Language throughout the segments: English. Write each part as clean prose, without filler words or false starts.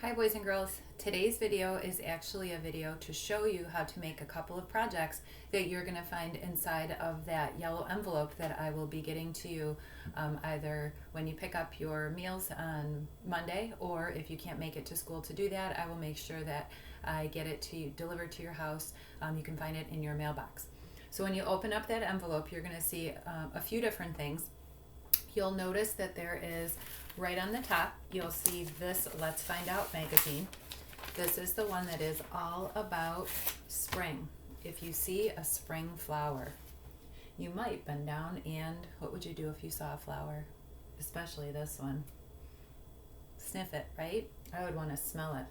Hi boys and girls. Today's video is actually a video to show you how to make a couple of projects that you're going to find inside of that yellow envelope that I will be getting to you either when you pick up your meals on Monday, or if you can't make it to school to do that, I will make sure that I get it to you, delivered to your house. You can find it in your mailbox. So when you open up that envelope, you're going to see a few different things. You'll notice that there is right on the top, you'll see this Let's Find Out magazine. This is the one that is all about spring. If you see a spring flower, you might bend down and what would you do if you saw a flower? Especially this one. Sniff it, right? I would want to smell it.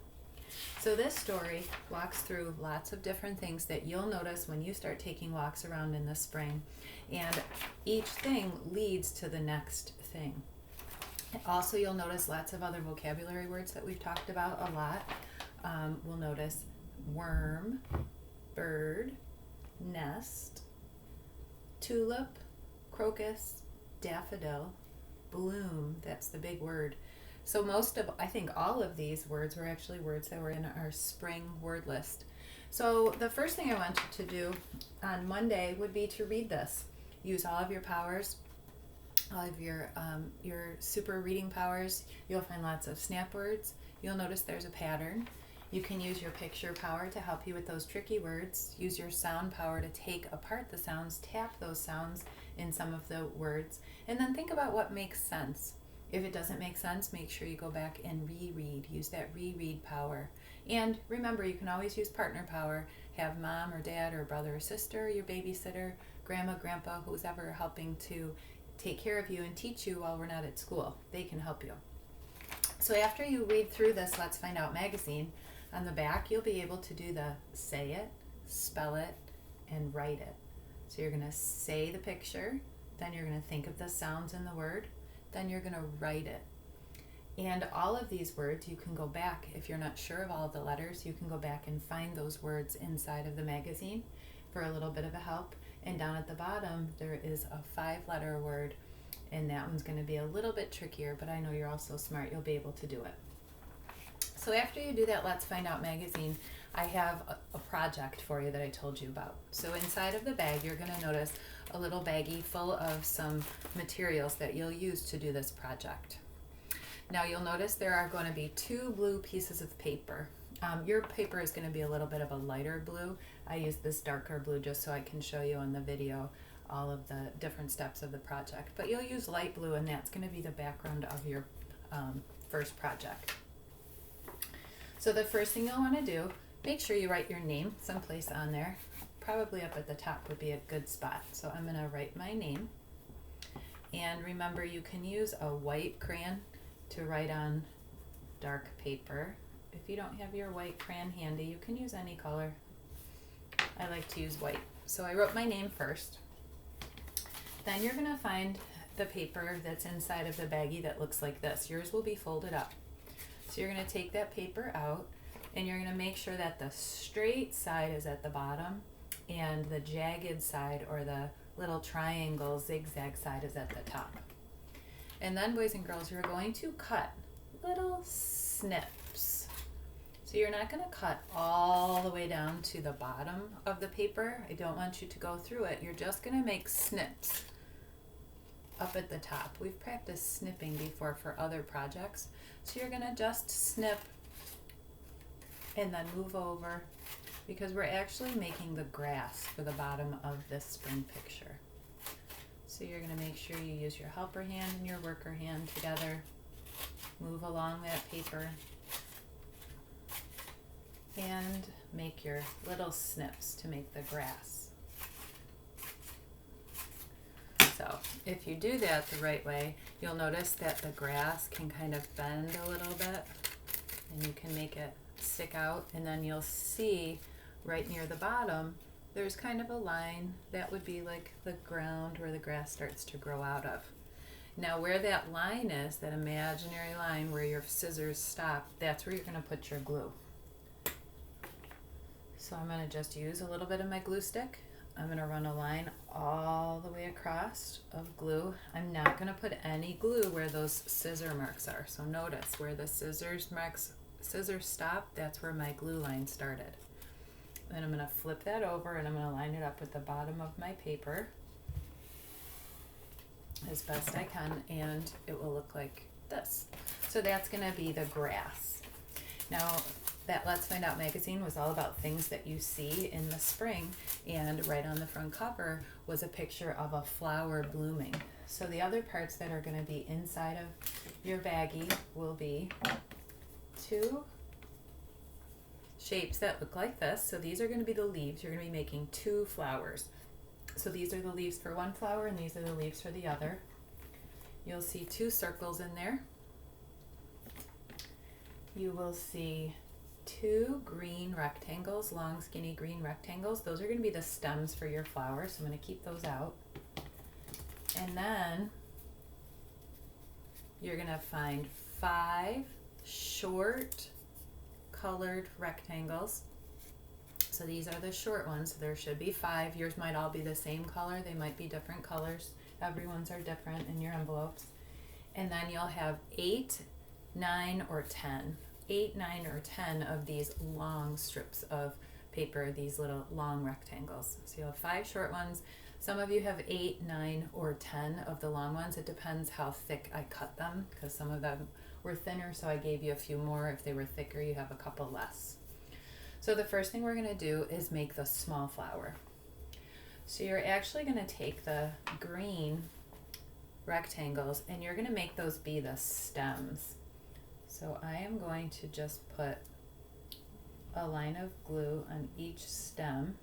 So this story walks through lots of different things that you'll notice when you start taking walks around in the spring, and each thing leads to the next thing. Also, you'll notice lots of other vocabulary words that we've talked about a lot. We'll notice worm, bird, nest, tulip, crocus, daffodil, bloom. That's the big word. So I think all of these words were actually words that were in our spring word list. So the first thing I want you to do on Monday would be to read this. Use all of your powers, all of your super reading powers. You'll find lots of snap words. You'll notice there's a pattern. You can use your picture power to help you with those tricky words. Use your sound power to take apart the sounds, tap those sounds in some of the words, and then think about what makes sense. If it doesn't make sense, make sure you go back and reread. Use that reread power. And remember, you can always use partner power. Have mom or dad or brother or sister, your babysitter, grandma, grandpa, who's ever helping to take care of you and teach you while we're not at school. They can help you. So after you read through this Let's Find Out magazine, on the back you'll be able to do the say it, spell it, and write it. So you're going to say the picture, then you're going to think of the sounds in the word, then you're going to write it. And all of these words, you can go back, if you're not sure of all of the letters, you can go back and find those words inside of the magazine for a little bit of a help. And down at the bottom, there is a 5-letter word, and that one's going to be a little bit trickier, but I know you're all so smart, you'll be able to do it. So after you do that Let's Find Out magazine, I have a project for you that I told you about. So inside of the bag, you're going to notice a little baggie full of some materials that you'll use to do this project. Now you'll notice there are going to be 2 blue pieces of paper. Your paper is going to be a little bit of a lighter blue. I use this darker blue just so I can show you in the video all of the different steps of the project. But you'll use light blue, and that's going to be the background of your first project. So the first thing you'll want to do, make sure you write your name someplace on there. Probably up at the top would be a good spot. So I'm going to write my name. And remember, you can use a white crayon to write on dark paper. If you don't have your white crayon handy, you can use any color. I like to use white. So I wrote my name first. Then you're going to find the paper that's inside of the baggie that looks like this. Yours will be folded up. So you're going to take that paper out, and you're going to make sure that the straight side is at the bottom and the jagged side, or the little triangle zigzag side, is at the top. And then, boys and girls, you're going to cut little snips. So you're not going to cut all the way down to the bottom of the paper. I don't want you to go through it. You're just going to make snips up at the top. We've practiced snipping before for other projects. So you're going to just snip and then move over, because we're actually making the grass for the bottom of this spring picture. So you're going to make sure you use your helper hand and your worker hand together. Move along that paper and make your little snips to make the grass. So if you do that the right way, you'll notice that the grass can kind of bend a little bit, and you can make it stick out, and then you'll see right near the bottom there's kind of a line that would be like the ground where the grass starts to grow out of. Now where that line is, that imaginary line where your scissors stop, that's where you're going to put your glue. So I'm going to just use a little bit of my glue stick. I'm going to run a line all the way across of glue. I'm not going to put any glue where those scissor marks are. So notice where the scissors marks scissors stop, that's where my glue line started. Then I'm going to flip that over and I'm going to line it up with the bottom of my paper as best I can, and it will look like this. So that's going to be the grass. Now, that Let's Find Out magazine was all about things that you see in the spring, and right on the front cover was a picture of a flower blooming. So the other parts that are going to be inside of your baggie will be two shapes that look like this. So these are going to be the leaves. You're going to be making two flowers. So these are the leaves for one flower and these are the leaves for the other. You'll see two circles in there. You will see two green rectangles, long skinny green rectangles. Those are going to be the stems for your flowers, so I'm going to keep those out. And then you're going to find 5 short colored rectangles. So these are the short ones. So there should be 5. Yours might all be the same color. They might be different colors. Everyone's are different in your envelopes. And then you'll have 8, 9, or 10. 8, 9, or 10 of these long strips of paper, these little long rectangles. So you'll have 5 short ones. Some of you have 8, 9, or 10 of the long ones. It depends how thick I cut them, because some of them were thinner, so I gave you a few more. If they were thicker, you have a couple less. So the first thing we're going to do is make the small flower. So you're actually going to take the green rectangles and you're going to make those be the stems. So I am going to just put a line of glue on each stem,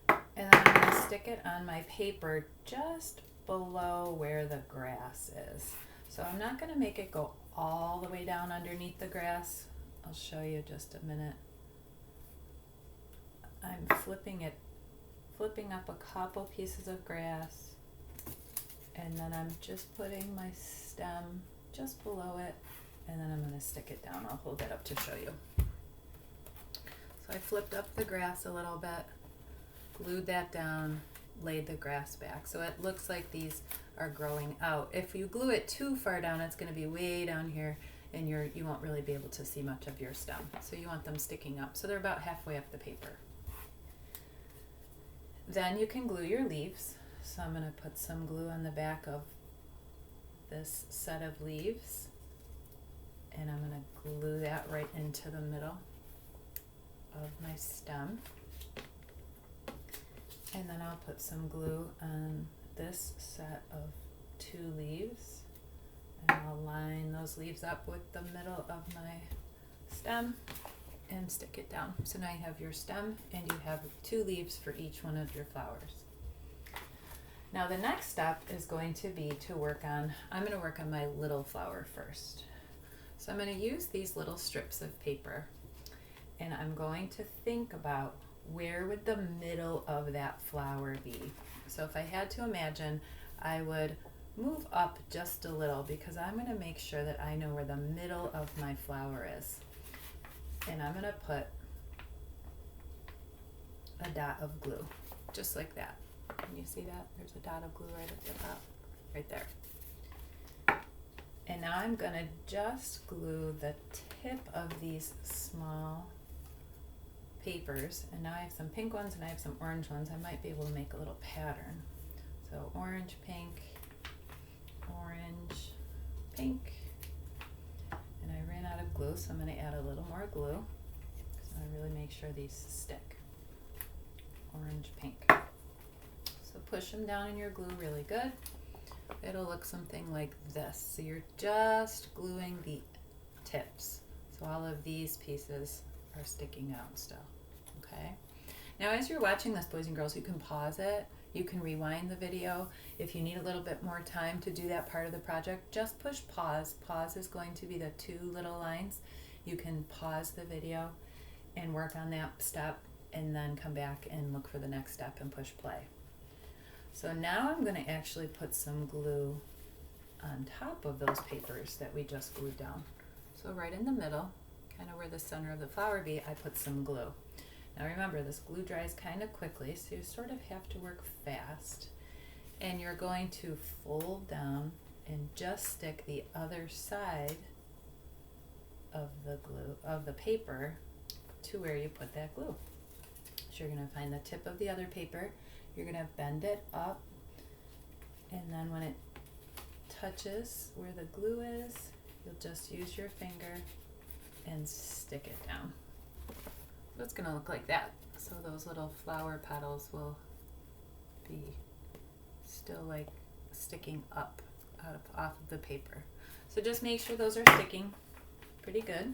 and then I'm going to stick it on my paper just below where the grass is. So I'm not going to make it go all the way down underneath the grass. I'll show you just a minute. I'm flipping up a couple pieces of grass, and then I'm just putting my stem just below it, and then I'm going to stick it down. I'll hold it up to show you. So I flipped up the grass a little bit, glued that down, laid the grass back. So it looks like these are growing out. If you glue it too far down, it's going to be way down here, and you won't really be able to see much of your stem. So you want them sticking up. So they're about halfway up the paper. Then you can glue your leaves. So I'm going to put some glue on the back of this set of leaves, and I'm going to glue that right into the middle of my stem. And then I'll put some glue on this set of 2 leaves, and I'll line those leaves up with the middle of my stem and stick it down. So now you have your stem and you have 2 leaves for each one of your flowers. Now the next step is going to be to I'm going to work on my little flower first. So I'm going to use these little strips of paper, and I'm going to think about where would the middle of that flower be. So if I had to imagine, I would move up just a little, because I'm going to make sure that I know where the middle of my flower is. And I'm going to put a dot of glue, just like that. Can you see that? There's a dot of glue right at the top, right there. And now I'm going to just glue the tip of these small papers. And now I have some pink ones and I have some orange ones. I might be able to make a little pattern. So orange, pink, orange, pink. And I ran out of glue, so I'm going to add a little more glue. So I really make sure these stick. Orange, pink. So push them down in your glue really good. It'll look something like this. So you're just gluing the tips. So all of these pieces are sticking out still. Okay? Now as you're watching this, boys and girls, you can pause it. You can rewind the video. If you need a little bit more time to do that part of the project, just push pause. Pause is going to be the 2 little lines. You can pause the video and work on that step, and then come back and look for the next step and push play. So now I'm going to actually put some glue on top of those papers that we just glued down. So right in the middle, kind of where the center of the flower be, I put some glue. Now remember, this glue dries kind of quickly, so you sort of have to work fast. And you're going to fold down and just stick the other side of the glue, of the paper, to where you put that glue. So you're going to find the tip of the other paper, you're going to bend it up, and then when it touches where the glue is, you'll just use your finger and stick it down. So it's going to look like that. So those little flower petals will be still like sticking up off of the paper. So just make sure those are sticking pretty good.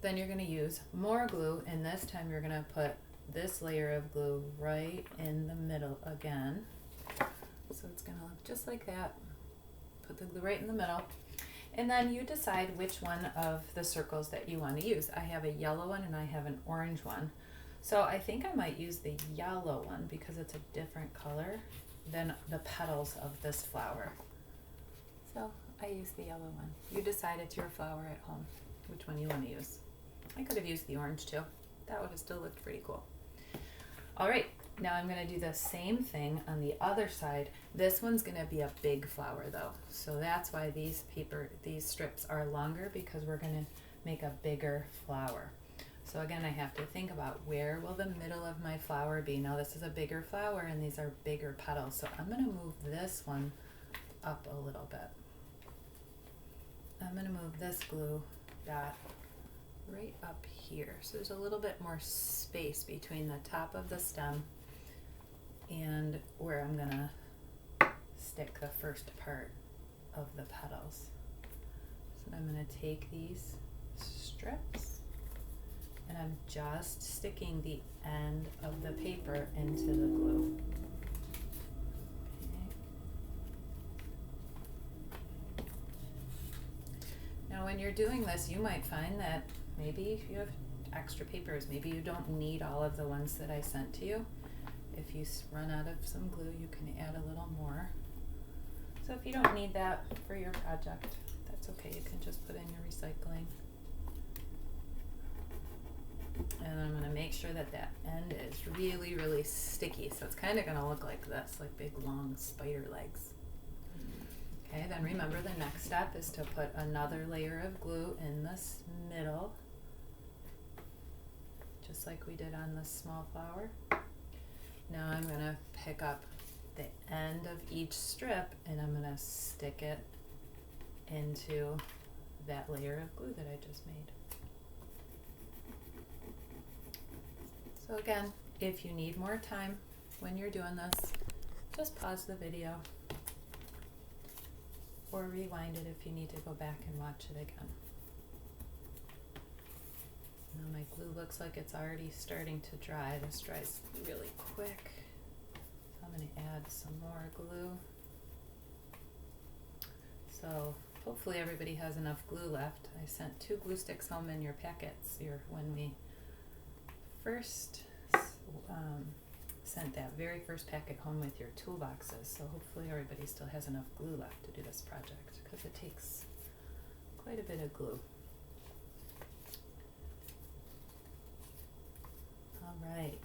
Then you're going to use more glue, and this time you're going to put this layer of glue right in the middle again. So it's going to look just like that. Put the glue right in the middle. And then you decide which one of the circles that you want to use. I have a yellow one and I have an orange one. So I think I might use the yellow one because it's a different color than the petals of this flower. So I use the yellow one. You decide, it's your flower at home, which one you want to use. I could have used the orange too. That would have still looked pretty cool. All right, now I'm going to do the same thing on the other side. This one's going to be a big flower though. So that's why these strips are longer, because we're going to make a bigger flower. So again, I have to think about where will the middle of my flower be. Now this is a bigger flower and these are bigger petals. So I'm going to move this one up a little bit. I'm going to move this glue dot right up here. So there's a little bit more space between the top of the stem and where I'm going to stick the first part of the petals. So I'm going to take these strips and I'm just sticking the end of the paper into the glue. Now when you're doing this, you might find that maybe if you have extra papers, maybe you don't need all of the ones that I sent to you. If you run out of some glue, you can add a little more. So if you don't need that for your project, that's okay. You can just put in your recycling. And I'm going to make sure that that end is really, really sticky. So it's kind of going to look like this, like big long spider legs. Okay, then remember the next step is to put another layer of glue in this middle, just like we did on this small flower. Now I'm going to pick up the end of each strip and I'm going to stick it into that layer of glue that I just made. So again, if you need more time when you're doing this, just pause the video or rewind it if you need to go back and watch it again. Now my glue looks like it's already starting to dry. This dries really quick. So I'm going to add some more glue. So hopefully everybody has enough glue left. I sent 2 glue sticks home in your packets when we first sent that very first packet home with your toolboxes. So hopefully everybody still has enough glue left to do this project, because it takes quite a bit of glue. All right.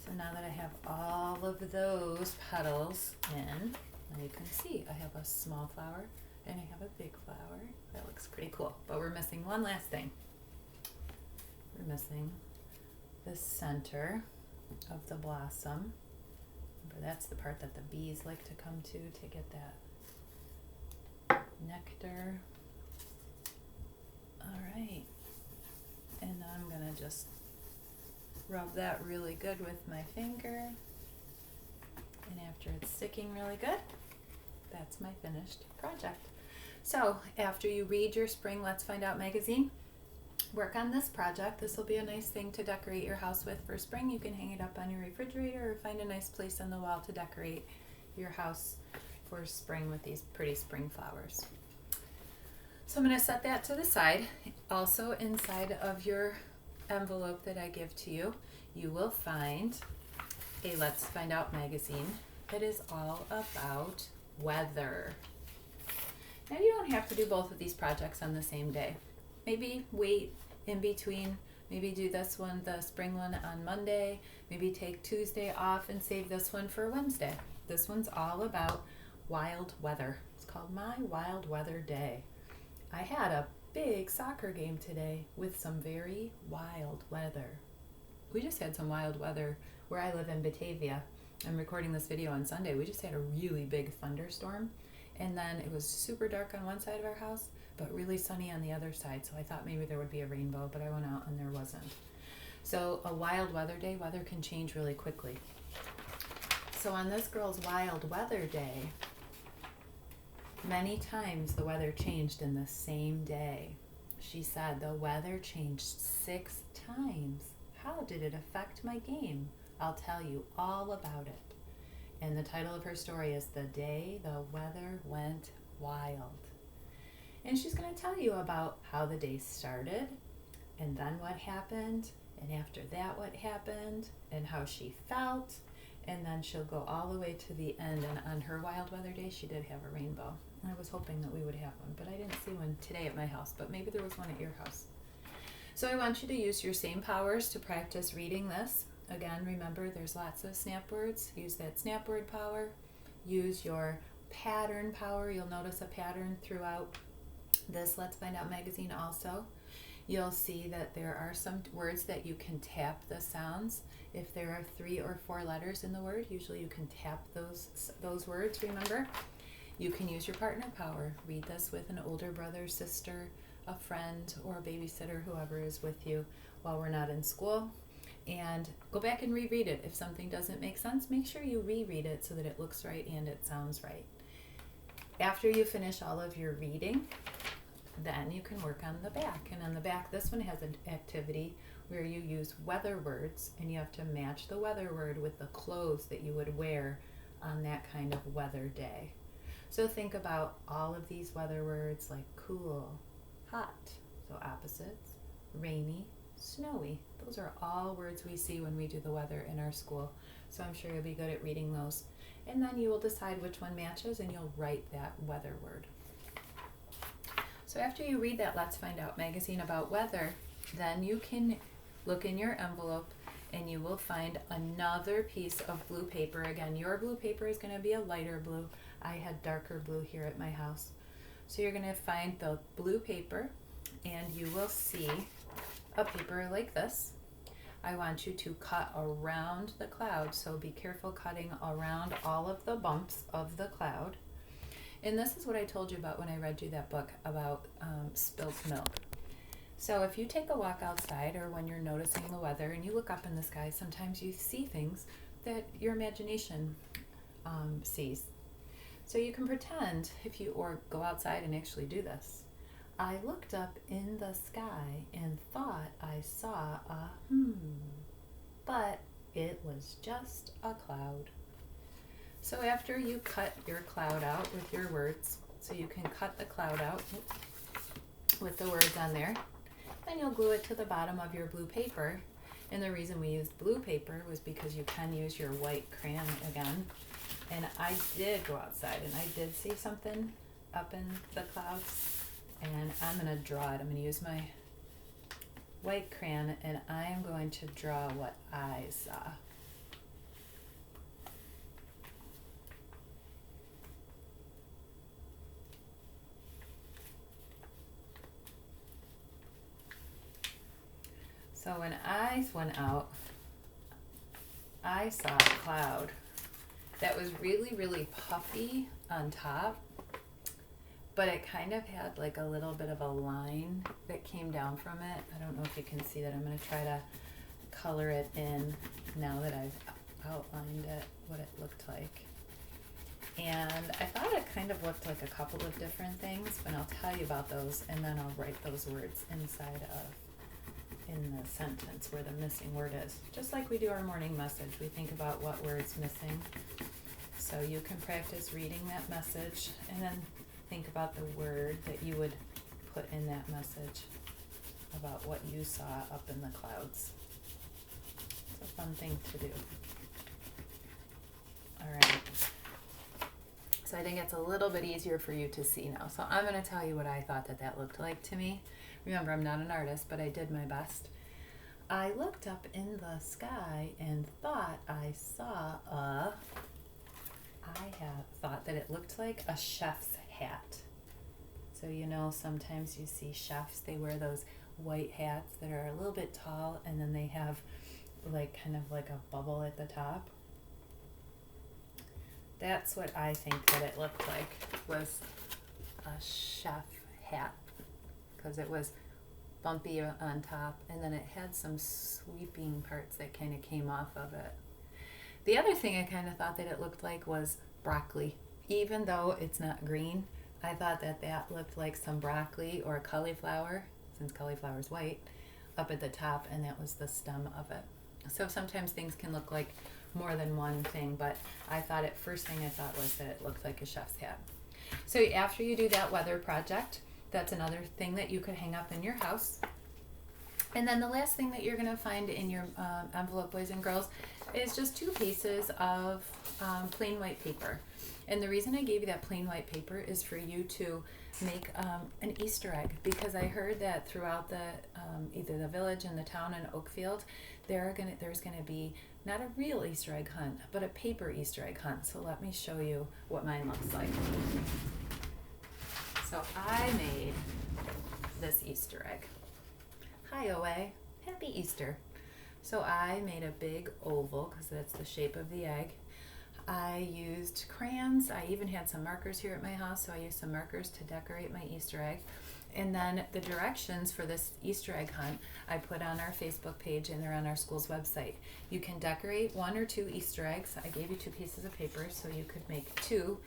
So now that I have all of those petals in, now you can see I have a small flower and I have a big flower. That looks pretty cool. But we're missing one last thing. We're missing the center of the blossom. Remember, that's the part that the bees like to come to get that nectar. All right. And now I'm going to just rub that really good with my finger. And after it's sticking really good, that's my finished project. So after you read your Spring Let's Find Out magazine, work on this project. This will be a nice thing to decorate your house with for spring. You can hang it up on your refrigerator or find a nice place on the wall to decorate your house for spring with these pretty spring flowers. So I'm going to set that to the side. Also inside of your envelope that I give to you, you will find a Let's Find Out magazine that is all about weather. Now you don't have to do both of these projects on the same day. Maybe wait in between, maybe do this one, the spring one, on Monday, maybe take Tuesday off and save this one for Wednesday. This one's all about wild weather. It's called My Wild Weather Day. I had a big soccer game today with some very wild weather. We just had some wild weather where I live in Batavia. I'm recording this video on Sunday. We just had a really big thunderstorm, and then it was super dark on one side of our house, but really sunny on the other side. So I thought maybe there would be a rainbow, but I went out and there wasn't. So a wild weather day, weather can change really quickly. So on this girl's wild weather day, many times the weather changed in the same day. She said the weather changed 6 times. How did it affect my game? I'll tell you all about it. And the title of her story is The Day the Weather Went Wild. And she's going to tell you about how the day started, and then what happened, and after that what happened, and how she felt, and then she'll go all the way to the end. And on her wild weather day, she did have a rainbow. I was hoping that we would have one, but I didn't see one today at my house, but maybe there was one at your house. So I want you to use your same powers to practice reading this. Again, remember there's lots of snap words. Use that snap word power. Use your pattern power. You'll notice a pattern throughout this Let's Find Out magazine also. You'll see that there are some words that you can tap the sounds. If there are 3 or 4 letters in the word, usually you can tap those words, remember? You can use your partner power. Read this with an older brother, sister, a friend, or a babysitter, whoever is with you while we're not in school. And go back and reread it. If something doesn't make sense, make sure you reread it so that it looks right and it sounds right. After you finish all of your reading, then you can work on the back. And on the back, this one has an activity where you use weather words, and you have to match the weather word with the clothes that you would wear on that kind of weather day. So think about all of these weather words like cool, hot, so opposites, rainy, snowy. Those are all words we see when we do the weather in our school. So I'm sure you'll be good at reading those. And then you will decide which one matches, and you'll write that weather word. So after you read that Let's Find Out magazine about weather, then you can look in your envelope and you will find another piece of blue paper. Again, your blue paper is going to be a lighter blue. I had darker blue here at my house. So you're going to find the blue paper, and you will see a paper like this. I want you to cut around the cloud, so be careful cutting around all of the bumps of the cloud. And this is what I told you about when I read you that book about spilt milk. So if you take a walk outside, or when you're noticing the weather and you look up in the sky, sometimes you see things that your imagination sees. So you can pretend, or go outside and actually do this. I looked up in the sky and thought I saw a but it was just a cloud. So after you cut your cloud out with your words, so you can cut the cloud out with the words on there, then you'll glue it to the bottom of your blue paper. And the reason we used blue paper was because you can use your white crayon again. And I did go outside and I did see something up in the clouds, and I'm going to draw it. I'm going to use my white crayon and I am going to draw what I saw. So when I went out, I saw a cloud that was really, really puffy on top, but it kind of had like a little bit of a line that came down from it. I don't know if you can see that. I'm going to try to color it in now that I've outlined it, what it looked like. And I thought it kind of looked like a couple of different things, but I'll tell you about those, and then I'll write those words inside of in the sentence where the missing word is. Just like we do our morning message, we think about what word's missing. So you can practice reading that message and then think about the word that you would put in that message about what you saw up in the clouds. It's a fun thing to do. All right. So I think it's a little bit easier for you to see now. So I'm going to tell you what I thought that looked like to me. Remember, I'm not an artist, but I did my best. I looked up in the sky and thought I saw thought that it looked like a chef's hat. So sometimes you see chefs, they wear those white hats that are a little bit tall, and then they have kind of like a bubble at the top. That's what I think that it looked like, was a chef hat, because it was bumpy on top, and then it had some sweeping parts that kind of came off of it. The other thing I kind of thought that it looked like was broccoli. Even though it's not green, I thought that looked like some broccoli or cauliflower, since cauliflower is white, up at the top, and that was the stem of it. So sometimes things can look like more than one thing, but first thing I thought was that it looked like a chef's hat. So after you do that weather project, that's another thing that you could hang up in your house. And then the last thing that you're going to find in your envelope, boys and girls, is just 2 pieces of plain white paper. And the reason I gave you that plain white paper is for you to make an Easter egg, because I heard that throughout the either the village and the town in Oakfield, there's going to be not a real Easter egg hunt, but a paper Easter egg hunt. So let me show you what mine looks like. So I made this Easter egg. Hi, OA. Happy Easter. So I made a big oval, because that's the shape of the egg. I used crayons. I even had some markers here at my house, so I used some markers to decorate my Easter egg. And then the directions for this Easter egg hunt I put on our Facebook page, and they're on our school's website. You can decorate 1 or 2 Easter eggs. I gave you 2 pieces of paper, so you could make 2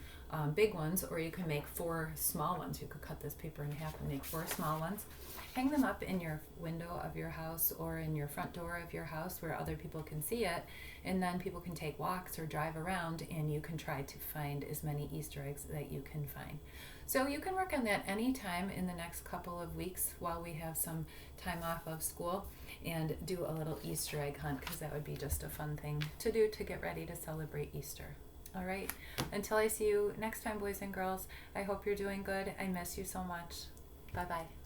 big ones, or you can make 4 small ones. You could cut this paper in half and make 4 small ones. Hang them up in your window of your house or in your front door of your house where other people can see it, and then people can take walks or drive around, and you can try to find as many Easter eggs that you can find. So you can work on that anytime in the next couple of weeks while we have some time off of school, and do a little Easter egg hunt, because that would be just a fun thing to do to get ready to celebrate Easter. All right, until I see you next time, boys and girls, I hope you're doing good. I miss you so much. Bye-bye.